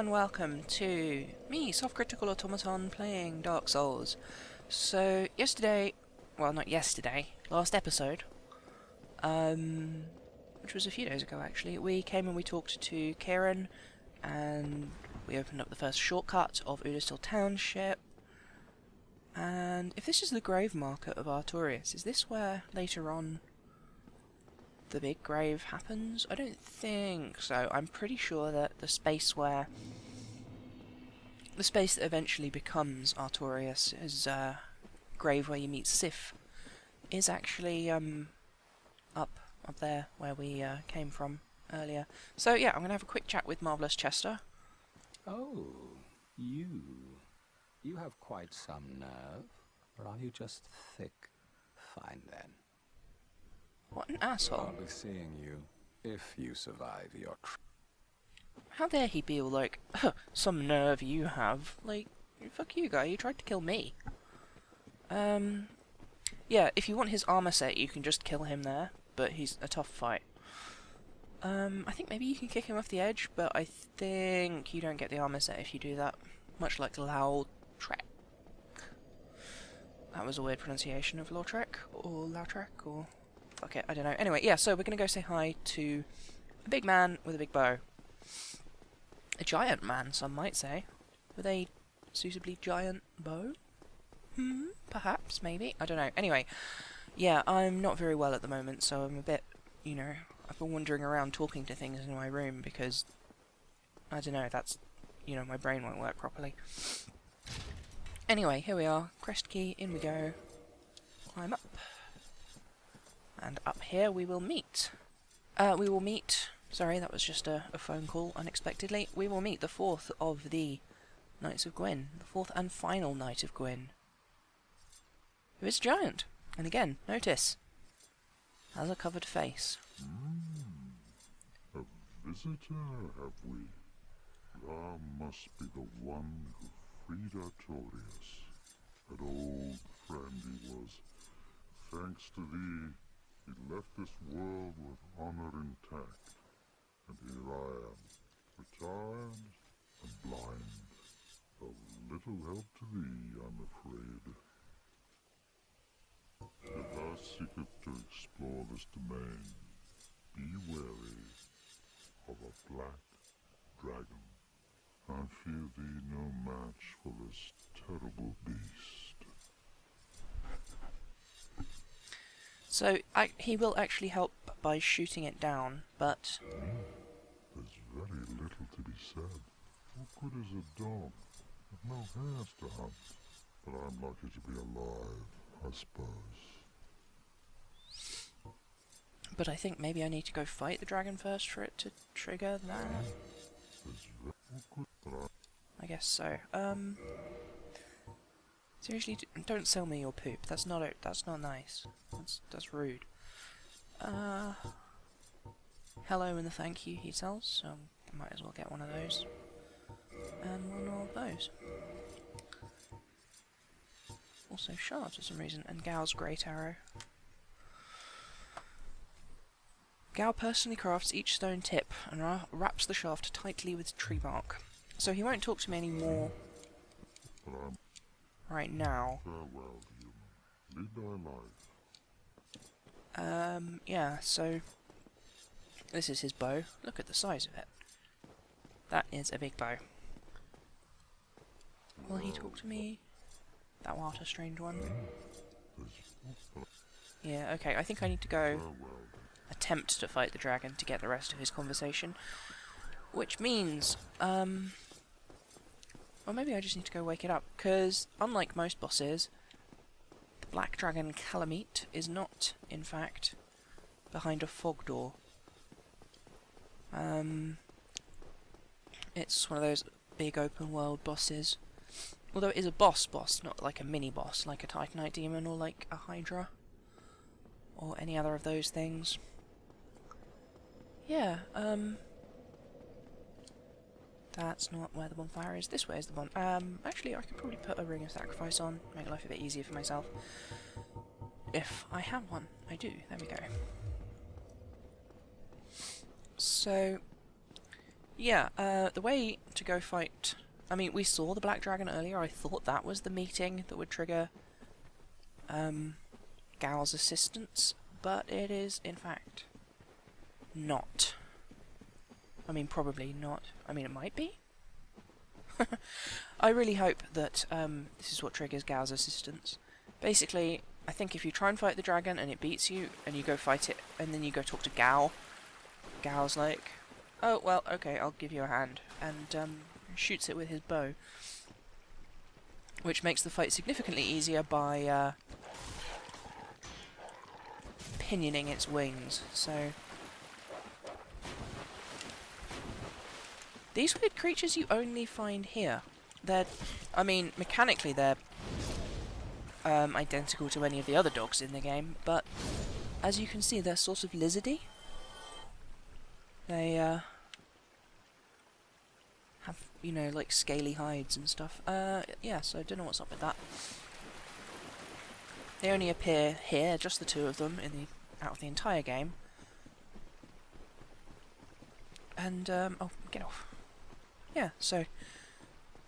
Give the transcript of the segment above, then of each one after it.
and welcome to me, Soft-Critical Automaton, playing Dark Souls. So, yesterday, well not yesterday, last episode, which was a few days ago actually, we came and we talked to Kieran, and we opened up the first shortcut of Udastil Township. And if this is the grave marker of Artorias, is this where later on the big grave happens? I don't think so. I'm pretty sure that the space that eventually becomes Artorias is grave where you meet Sif is actually up there where we came from earlier. So yeah, I'm gonna have a quick chat with Marvellous Chester. Oh, you. You have quite some nerve, or are you just thick? Fine then. What an asshole. I'll be seeing you if you survive your How dare he be all like, some nerve you have. Like, fuck you guy, you tried to kill me. Yeah, if you want his armor set, you can just kill him there, but he's a tough fight. I think maybe you can kick him off the edge, but I think you don't get the armor set if you do that. Much like Lautrec. That was a weird pronunciation of Lautrec, or Lautrec, or... fuck it, I don't know. Anyway, yeah, so we're gonna go say hi to a big man with a big bow. A giant man, some might say, with a suitably giant bow? Perhaps, maybe? I don't know. Anyway, yeah, I'm not very well at the moment, so I'm a bit, you know, I've been wandering around talking to things in my room because, I don't know, that's, you know, my brain won't work properly. Anyway, here we are. Crest key, in we go. Climb up. And up here we will meet. Sorry, that was just a phone call, unexpectedly. We will meet the fourth of the Knights of Gwyn. The fourth and final Knight of Gwyn. Who is a giant. And again, notice, has a covered face. A visitor, have we? Thou must be the one who freed Artorias. An old friend he was. Thanks to thee, he left this world with honor intact. And here I am, retired and blind. Of little help to thee, I'm afraid. If thou seekest to explore this domain, be wary of a black dragon. I fear thee no match for this terrible beast. So, he will actually help by shooting it down, but... There's very little to be said. What good is a dog with no hairs to hunt? But I'm lucky to be alive, I suppose. But I think maybe I need to go fight the dragon first for it to trigger that. I guess so. Seriously, don't sell me your poop. That's not nice. That's rude. Hello and the thank you he sells, so I might as well get one of those. And one of those. Also shards for some reason, and Gao's Great Arrow. Gao personally crafts each stone tip and wraps the shaft tightly with tree bark. So he won't talk to me anymore right now. Farewell, human. Lead thy life. Yeah, so this is his bow. Look at the size of it. That is a big bow. Will he talk to me? Thou art a strange one. Yeah, okay, I think I need to go attempt to fight the dragon to get the rest of his conversation. Which means, or maybe I just need to go wake it up, because unlike most bosses, the black dragon Calamite is not, in fact, behind a fog door. It's one of those big open world bosses. Although it is a boss, not like a mini boss, like a Titanite demon or like a Hydra. Or any other of those things. Yeah, that's not where the bonfire is. This way is the actually I could probably put a ring of sacrifice on, make life a bit easier for myself. If I have one. I do, there we go. So, yeah, the way to go fight... I mean, we saw the Black Dragon earlier. I thought that was the meeting that would trigger Gao's assistance, but it is, in fact, not. I mean, probably not. I mean, it might be. I really hope that this is what triggers Gao's assistance. Basically, I think if you try and fight the dragon and it beats you, and you go fight it, and then you go talk to Gao, Gao's like, oh, well, okay, I'll give you a hand, and shoots it with his bow. Which makes the fight significantly easier by pinioning its wings, so... These weird creatures you only find here. They're... I mean, mechanically they're identical to any of the other dogs in the game, but as you can see, they're sort of lizardy. They have, you know, like scaly hides and stuff. Yeah, so I don't know what's up with that. They only appear here, just the two of them, out of the entire game. And, oh, get off. Yeah, so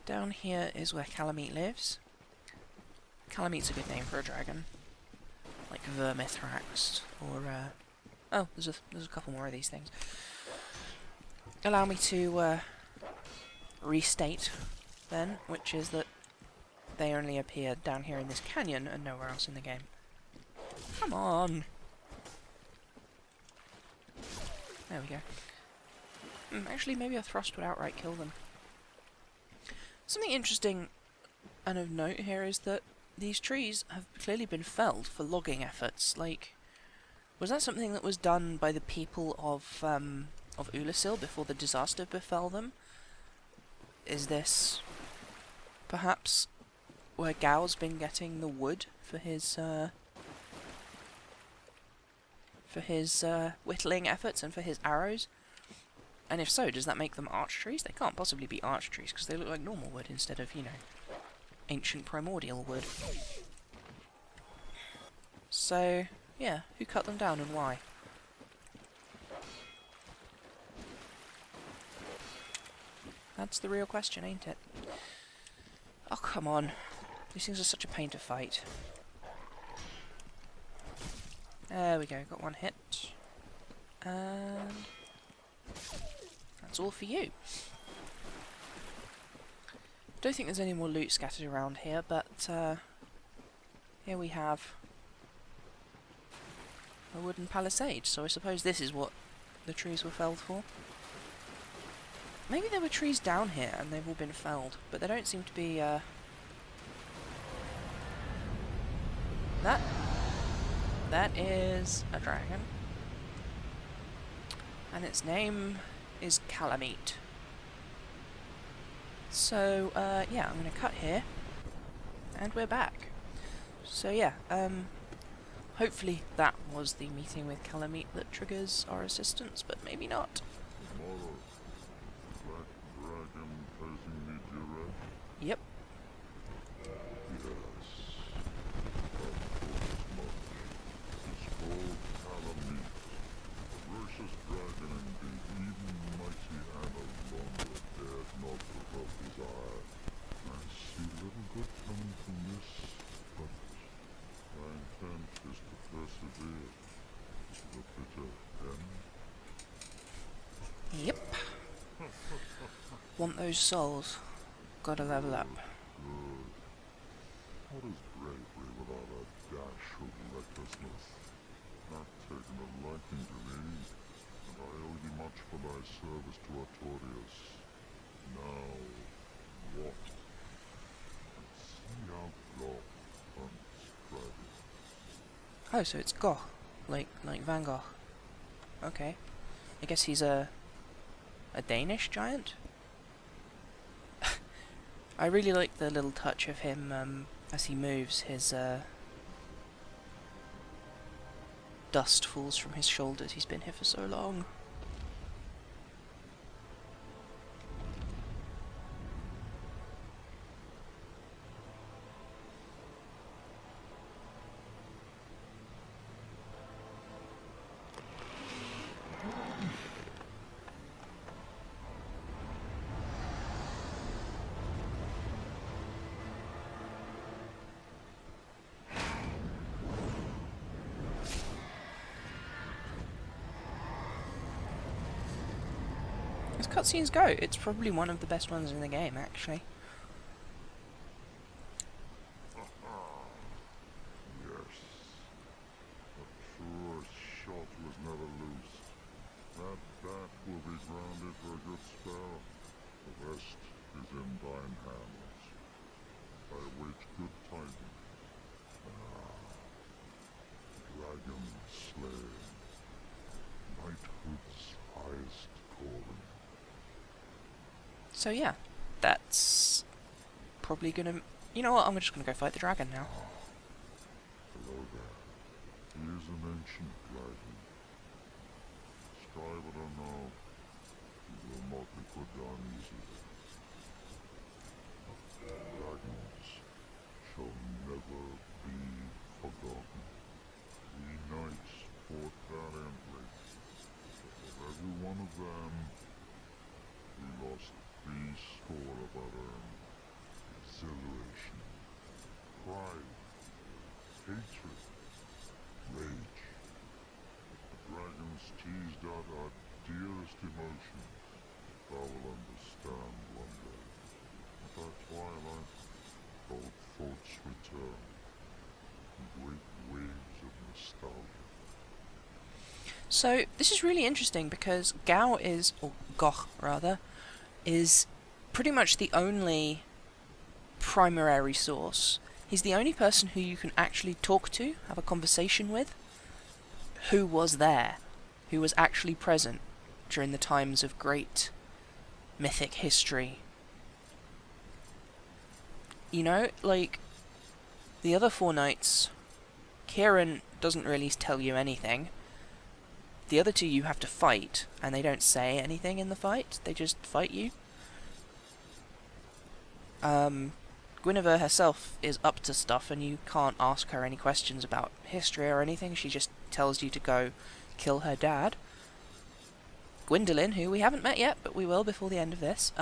down here is where Calamite lives. Calamite's a good name for a dragon. Like Vermithrax, or, oh, there's a couple more of these things. Allow me to, restate, then, which is that they only appear down here in this canyon and nowhere else in the game. Come on! There we go. Actually, maybe a thrust would outright kill them. Something interesting and of note here is that these trees have clearly been felled for logging efforts. Like, was that something that was done by the people of Ulasil before the disaster befell them? Is this perhaps where Gao's been getting the wood for his whittling efforts and for his arrows? And if so, does that make them arch trees? They can't possibly be arch trees because they look like normal wood instead of, you know, ancient primordial wood. So, yeah, who cut them down and why? That's the real question, ain't it? Oh, come on. These things are such a pain to fight. There we go, got one hit. And that's all for you. Don't think there's any more loot scattered around here, but here we have a wooden palisade, so I suppose this is what the trees were felled for. Maybe there were trees down here and they've all been felled, but they don't seem to be That is a dragon. And its name is Calamite. So, yeah, I'm going to cut here. And we're back. So, yeah, hopefully that was the meeting with Calamite that triggers our assistance, but maybe not. Tomorrow, Black Dragon facing me direct? Yep. Yes. It's called Calamite. Versus Dragon indeed. Even mighty Analondra dared not put up his eye. I see little good coming from this, but my intent is to persevere to the bitter end. Yep. Want those souls. Gotta level up. Good. What is bravery without a dash of recklessness? Not taken a liking to me, and I owe thee much for thy service to Artorias. Now, walk, and see outlaw hunts Friday. Oh, so it's Goth. Like Van Gogh. Okay. I guess he's a Danish giant? I really like the little touch of him as he moves. His dust falls from his shoulders. He's been here for so long. as cutscenes go, it's probably one of the best ones in the game, actually. Yes. The truest shot was never loose. That bat will be grounded for a good spell. The rest is in thine hands. I await good tidings. Dragon slain. Knighthood's highest calling. So yeah, that's probably gonna... You know what, I'm just gonna go fight the dragon now. Hello there. He is an ancient dragon. Strive it or no, he will not be put down easily. Dragons shall never be forgotten. We knights fought valiantly, but of every one of them, we lost 3 score of our own. Exhilaration, pride, hatred, rage. The dragons teased out our dearest emotions. Thou will understand one day. At our twilight, old thoughts return in great waves of nostalgia. So, this is really interesting because Gao is, or Goch rather, is pretty much the only primary source. He's the only person who you can actually talk to, have a conversation with, who was there, who was actually present during the times of great mythic history. You know, like, the other 4 knights, Kieran doesn't really tell you anything. The other 2 you have to fight, and they don't say anything in the fight, they just fight you. Greatknew'er herself is up to stuff, and you can't ask her any questions about history or anything, she just tells you to go kill her dad. Gwendolyn, who we haven't met yet, but we will before the end of this,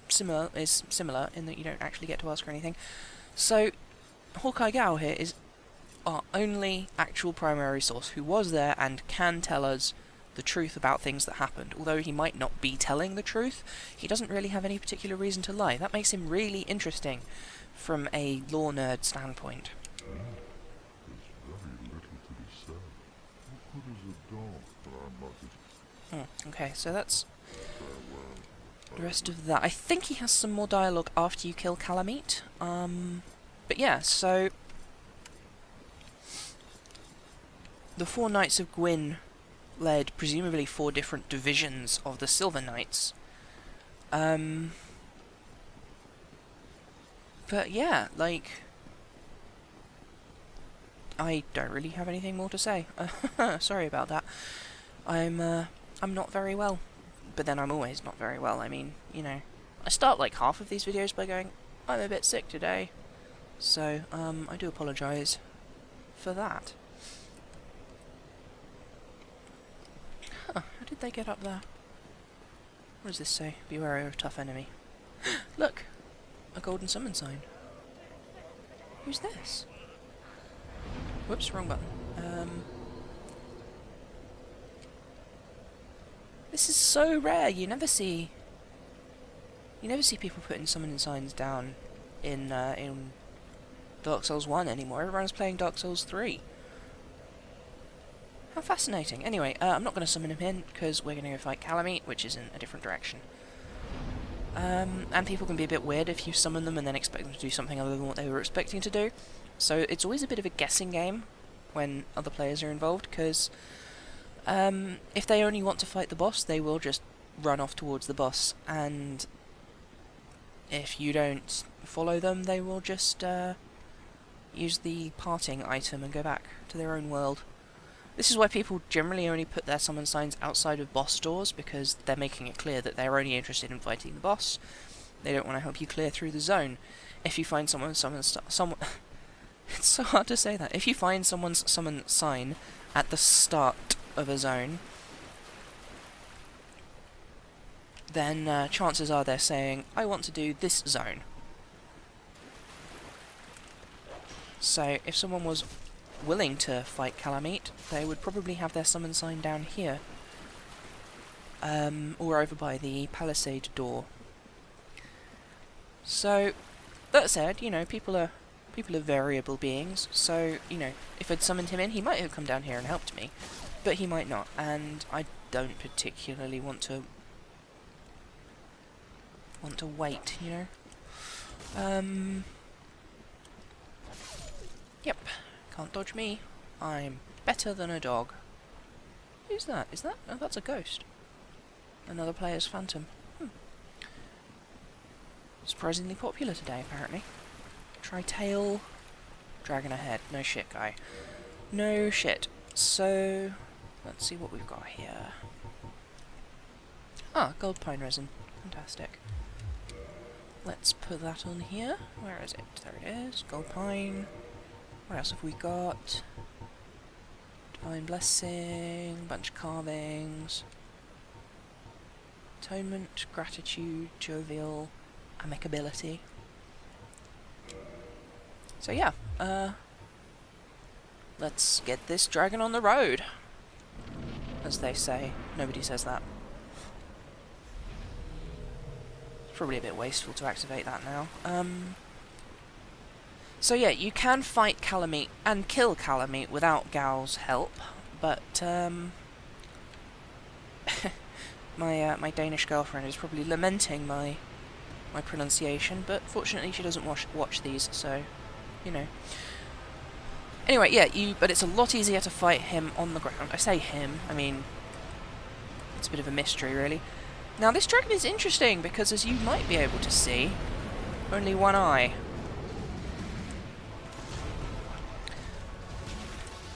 is similar in that you don't actually get to ask her anything. So, Hawkeye Gao here is our only actual primary source who was there and can tell us the truth about things that happened. Although he might not be telling the truth, he doesn't really have any particular reason to lie. That makes him really interesting from a lore nerd standpoint. There's very little to be said. How good is a dog that I'm not Okay, so that's farewell. the rest of that. I think he has some more dialogue after you kill Calamite. But yeah, so the 4 Knights of Gwyn led presumably 4 different divisions of the Silver Knights. But yeah, like, I don't really have anything more to say. Sorry about that. I'm not very well. But then I'm always not very well. I mean, you know, I start like half of these videos by going, I'm a bit sick today. So, I do apologise for that. Huh, how did they get up there? What does this say? Beware of a tough enemy. Look! A golden summon sign. Who's this? Whoops, wrong button. This is so rare, you never see people putting summoning signs down in Dark Souls 1 anymore. Everyone's playing Dark Souls 3. How fascinating. Anyway, I'm not going to summon him in, because we're going to go fight Calamite, which is in a different direction. And people can be a bit weird if you summon them and then expect them to do something other than what they were expecting to do. So it's always a bit of a guessing game when other players are involved, because if they only want to fight the boss, they will just run off towards the boss, and if you don't follow them, they will just use the parting item and go back to their own world. This is why people generally only put their summon signs outside of boss doors, because they're making it clear that they're only interested in fighting the boss. They don't want to help you clear through the zone. If you find someone it's so hard to say that. If you find someone's summon sign at the start of a zone, then chances are they're saying, I want to do this zone. So if someone was willing to fight Calamite, they would probably have their summon sign down here. or over by the palisade door. So, that said, you know, people are variable beings, so, you know, if I'd summoned him in, he might have come down here and helped me, but he might not, and I don't particularly want to wait, you know? Yep, can't dodge me. I'm better than a dog. Who's that? Is that? Oh, that's a ghost. Another player's phantom. Surprisingly popular today, apparently. Tri-tail. Dragon ahead. No shit, guy. No shit. So, let's see what we've got here. Ah, gold pine resin. Fantastic. Let's put that on here. Where is it? There it is. Gold pine. What else have we got? Divine blessing. Bunch of carvings. Atonement. Gratitude. Jovial. Amicability. So yeah, let's get this dragon on the road, as they say. Nobody says that. It's probably a bit wasteful to activate that now. So yeah, you can fight Calamite and kill Calamite without Gao's help, but my Danish girlfriend is probably lamenting my pronunciation, but fortunately she doesn't watch these, so, you know. Anyway, yeah, but it's a lot easier to fight him on the ground. I say him, I mean, it's a bit of a mystery, really. Now, this dragon is interesting, because as you might be able to see, only one eye.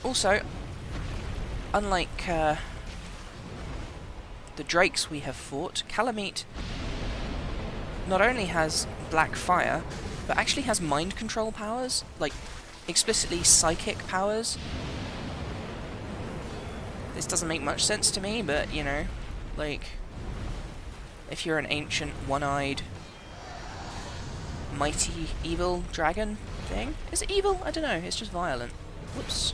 Also, unlike the drakes we have fought, Calamite not only has black fire, but actually has mind control powers, like explicitly psychic powers. This doesn't make much sense to me, but you know, like, if you're an ancient, one-eyed, mighty, evil dragon thing. Is it evil? I don't know, it's just violent. Whoops.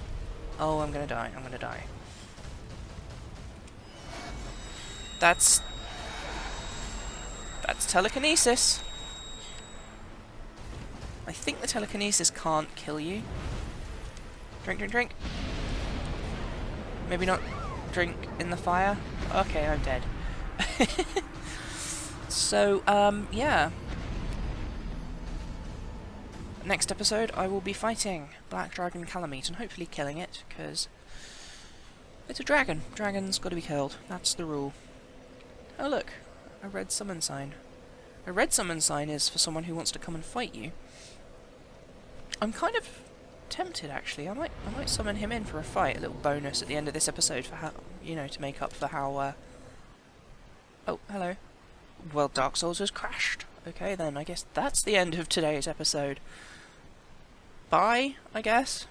Oh, I'm gonna die, I'm gonna die. That's telekinesis. I think the telekinesis can't kill you. Drink, drink, drink. Maybe not drink in the fire. Okay, I'm dead. So, yeah. Next episode, I will be fighting Black Dragon Calamite and hopefully killing it, because it's a dragon. Dragon's got to be killed. That's the rule. Oh look, a red summon sign. A red summon sign is for someone who wants to come and fight you. I'm kind of tempted, actually. I might summon him in for a fight. A little bonus at the end of this episode for how, you know, to make up for how. Oh, hello. Well, Dark Souls has crashed. Okay, then I guess that's the end of today's episode. Bye, I guess.